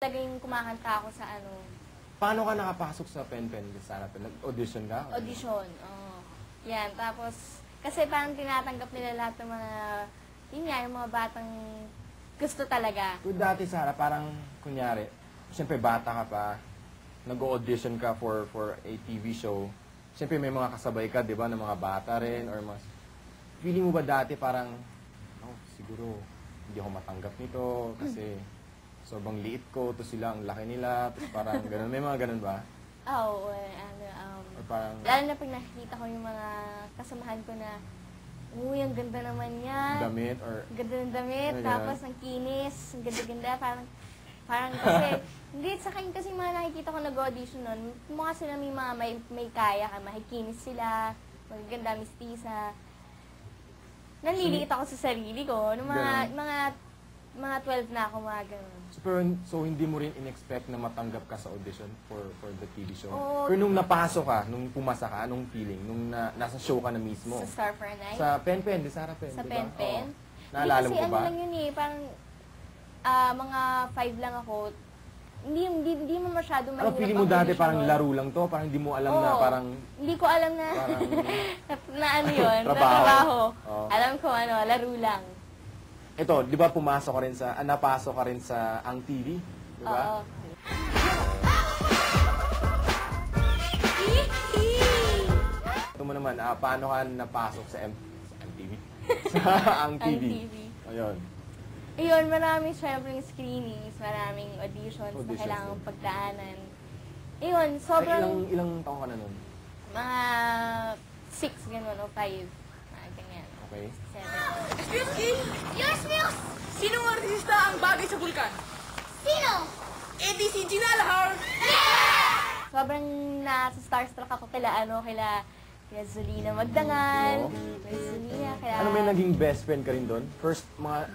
Talagang kumakanta ako sa ano, Paano ka nakapasok sa Pen-Pen? Nag-audition ka? audition. Oo. Yan, tapos, kasi parang tinatanggap nila lahat ng mga, yun nga, yung mga batang gusto talaga. So dati, Sarah, parang, kunyari, siyempre bata ka pa, nag-audition ka for a TV show. Siyempre may mga kasabay ka, di ba, ng mga bata rin, or mas... Feeling mo ba dati parang, oh, siguro, hindi ako matanggap nito, kasi sobrang liit ko, to sila, ang laki nila, tapos parang ganun. May mga ganun ba? Oo, Or parang, lalo na pag nakikita ko yung mga kasamahan ko na, uy, ang ganda naman yan. damit, or... Ang ganda ng damit, Ay, tapos ang kinis, ang ganda-ganda, parang kasi, hindi, sa akin kasi mga nakikita ko nag-audition nun, mukha sila may mga may kaya ka, makikinis sila, magaganda, mistisa. Nanliliit ako sa sarili ko, nung mga 12 na ako, mga ganun. So hindi mo rin in-expect na matanggap ka sa audition for the TV show? Oo. Pero nung napasok ka, nung pumasa ka, anong feeling? Nung nasa show ka na mismo? Sa Star for a Night. Sa Pen-Pen, di Sarah Pen, Sa di ba? Pen-Pen. Oo. Naalala mo Kasi ba? ano lang yun eh, parang mga 5 lang ako. Hindi mo masyado mahirap. Ano feeling mo dati parang laro lang to? Parang hindi mo alam na Oo. parang... Hindi ko alam na, Parang... na ano yun, na Trabaho. trabaho. Oo. Alam ko ano, laro lang. Ito, di ba pumasok ka rin sa... napasok ka rin sa Ang TV? Di ba? Oo. Ito mo naman, paano ka napasok sa MTV? sa Ang TV? Ang TV. Ayun. Ayun, maraming syempre screenings, maraming auditions na Auditions kailangang din. pagdaanan. Ayun, Ay, sobrang ilang taong ka na nun? mga 6 gano'n o 5. Mga ganyan. Okay. 7. Excuse me? Yes, miss! Sinong artista ang bagay sa vulkan? Sino? Eh di si Gina Lahar! Sobrang nasa starstruck ako kila Zolina Magdangal. Oo. Kay Zolina, kaya... Ano, may naging best friend ka rin doon? First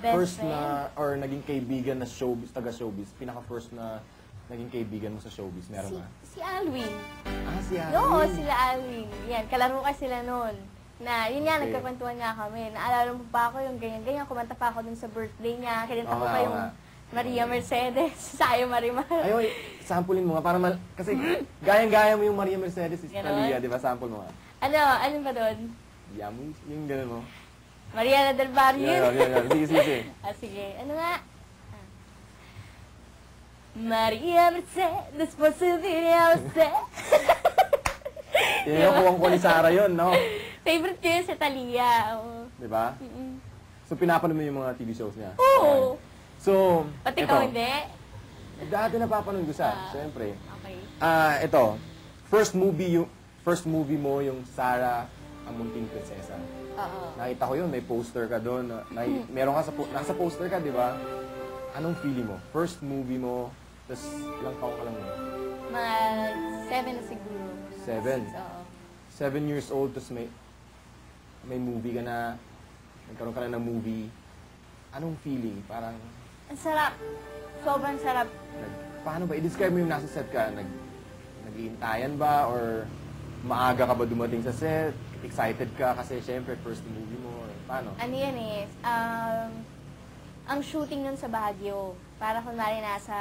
Best na, or naging kaibigan na showbiz, taga-showbiz, pinaka-first na naging kaibigan mo sa showbiz, meron ba? Si Alwin. Si Alvin. Oo, sila Alwin. Yan, kalaro ka sila noon. Na, yun nga, Okay. nagkakwentuhan nga kami. Naalala mo pa ako yung ganyan-ganyan. Kumanta pa ako dun sa birthday niya. Kinanta ko Oo pa nga, yung oo nga. Maria Mercedes, Sayo Marimar. Ayaw, sampulin mo nga, para kasi gayang-gaya mo yung Maria Mercedes, si Ganon? Thalia, di ba? Sample mo nga. Ano ba doon? Yung gano'n mo. Mariana del Barrio. Yan. Sige, sige. Sige. Ano nga? Maria Mercedes por Sevilla usted. Yan yung kuwang ko ni Sarah yun, no? Favorite ko yun sa Thalia. Oo. Di ba? So, pinapanood mo yung mga TV shows niya? Oo. So, Pati ito. ikaw hindi? Dati napapanood ko siya, siyempre. Okay. Ito. First movie mo yung Sarah, ang Munting Prinsesa. Oo. Nakita ko yun, may poster ka doon. Meron ka nasa poster ka, di ba? Anong feeling mo? First movie mo, tapos ilang taong ka lang mo? Mga 7 na siguro. 7? Oo. 7 years old, tapos may movie ka na, nagkaroon ka na ng movie. Anong feeling? Parang, Ang sarap. Sobrang sarap. paano ba? I-describe mo yung nasa set ka. Nag-iintayan ba? Or maaga ka ba dumating sa set? Excited ka kasi syempre first movie mo? Or paano? Ano yan eh, ang shooting nun sa Baguio. Para kunwari nasa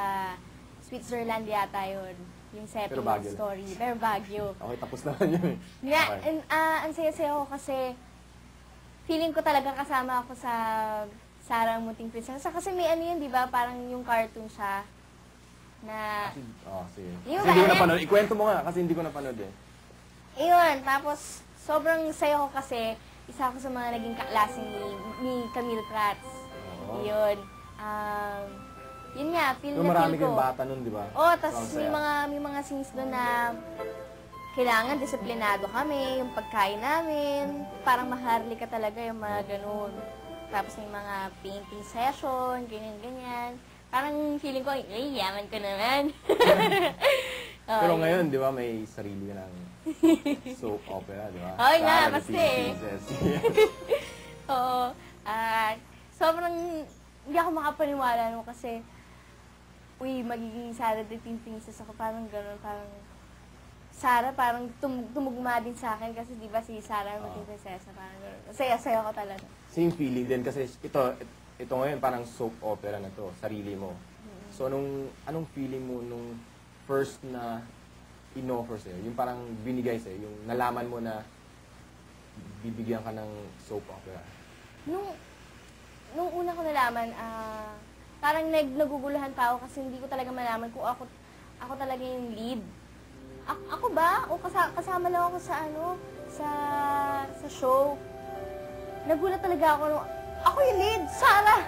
Switzerland yata yun. Yung setting Pero ng Baguio lang. story. Pero Baguio. Okay, tapos naman yun eh. Nga, Okay. ang saya-saya ko kasi feeling ko talaga kasama ako sa Sarah ang Munting Prinsesa. Kasi may ano yun, di ba? Parang yung cartoon siya. Na, Sige. Yung Kasi hindi ko ba- napanood. Ikwento mo nga kasi hindi ko napanood eh. ayun, tapos sobrang saya ko kasi isa ako sa mga naging kaklase ni Camille Prats. Oo. Yun. Yun nga, feel Pero na marami feel ko. kayong bata nun, di ba? Oo, tapos So, ang may saya. mga scenes doon na kailangan disiplinado kami, yung pagkain namin, parang maharli ka talaga yung mga ganun. Tapos may mga painting session, ganyan-ganyan. Parang feeling ko, ay, yaman ko naman. Oo, Pero yun. ngayon, di ba, may sarili ka ng soap opera, di ba? Oo nga, Sarah the kasi Pink eh. Princess. Oo. Sobrang, hindi ako makapaniwala no kasi, uy, magiging Sarah the Teen Princess ako, parang gano'n, parang, Sarah, parang tumugma din sa akin kasi di ba si Sarah ang Teen Prinsesa, parang gano'n. Saya-saya ko talaga. Same feeling din kasi ito ngayon parang soap opera na to, sarili mo. So, anong feeling mo nung first na in-offer sa'yo? Yung parang binigay sa'yo, yung nalaman mo na bibigyan ka ng soap opera. Nung una ko nalaman, parang naguguluhan pa ako kasi hindi ko talaga malaman kung ako talaga yung lead. Ako ba? O kasama lang ako sa sa show. Nagulat talaga ako nung, ako yung lead, Sarah!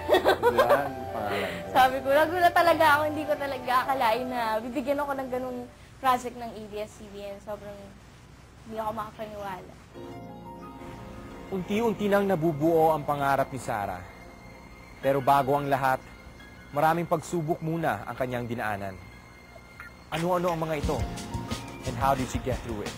Yan, pangalan mo. Sabi ko, nagulat talaga ako, hindi ko talaga akalain na bibigyan ako ng ganung project ng ABS-CBN. Sobrang hindi ako makapaniwala. Unti-unti nang nabubuo ang pangarap ni Sarah. Pero bago ang lahat, maraming pagsubok muna ang kanyang dinaanan. Ano-ano ang mga ito? And how did she get through it?